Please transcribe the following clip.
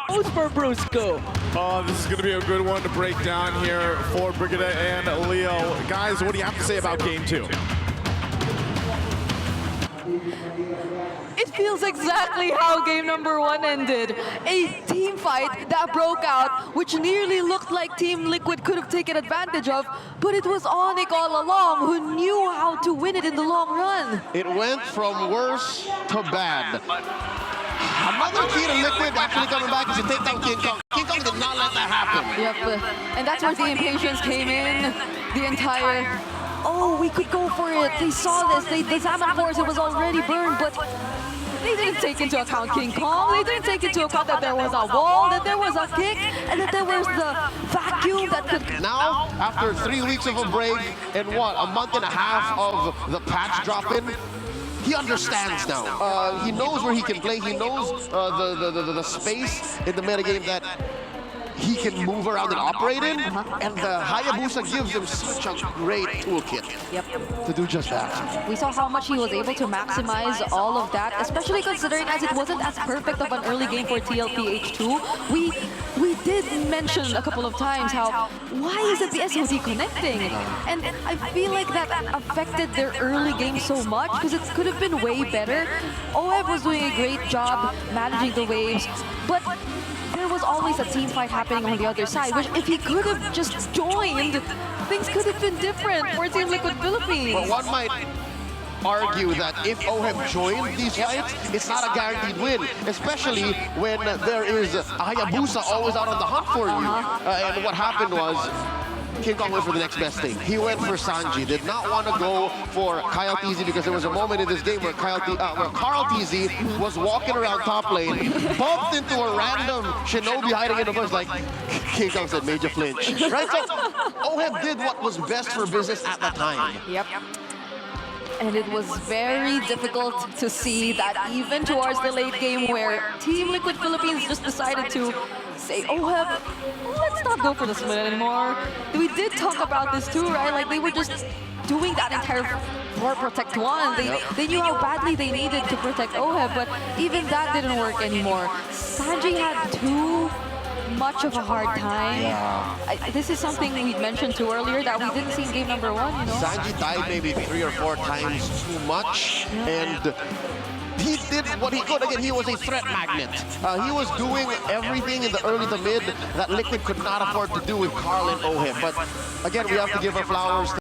goes for Brusco. Oh, this is going to be a good one to break down here for Brigida and Leo. Guys, what do you have to say about game two? It feels exactly how game number one ended. A team fight that broke out, which nearly looked like Team Liquid could have taken advantage of, but it was ONIC all along who knew how to win it in the long run. It went from worse to bad. Another key to Liquid actually coming back is to take down Kingkong. Kingkong did not let that happen. Yep, and that's where the impatience came in. The entire, oh, we could go for it. They saw this. The Salmon Force, it was already burned, but they didn't take into account King Kong. They didn't take into account that there was a wall, that there was a kick, and that there was the vacuum that could... Now, after 3 weeks of a break and what, a month and a half of the patch drop-in, he understands now. He knows where he can play. He knows the space in the metagame that he can move around and operate in. And the Hayabusa gives him such a great toolkit to do just that. We saw how much he was able to maximize all of that, especially considering as it wasn't as perfect of an early game for TLPH2. We did mention a couple of times how, why isn't the SOD connecting? And I feel like that affected their early game so much because it could have been way better. OEB was doing a great job managing the waves, but there was always a team fight happening on the other side, which if he could have just joined, things could have been different for Team Liquid Philippines. But one might argue that if OHEB joined these fights, it's not a guaranteed win, especially when there is a Hayabusa always out on the hunt for you. And what happened was, King Kong went for the next best thing. He went for Sanji. Did not want to go for Kyle TZ because there was a moment in this game where Carl TZ was walking around top lane, bumped into a random Shinobi hiding in the bush, like King Kong said, major flinch. Right? So OHEB did what was best for business at the time. Yep. And it was very difficult to see that even towards the late game where Team Liquid Philippines just decided to say, OHEB, let's not go for the split anymore. We did talk about this too, right? Like they were just doing that entire for Protect 1. They knew how badly they needed to protect OHEB, but even that didn't work anymore. Sanji had too much of a hard time. This is something we mentioned too earlier that we didn't see in game number one, you know? Sanji died maybe 3 or 4 times too much, and he did what he could. Again, he was a threat magnet. He was doing everything in the early to mid that Liquid could not afford to do with Carl and OHEB. But again, we have to give our flowers to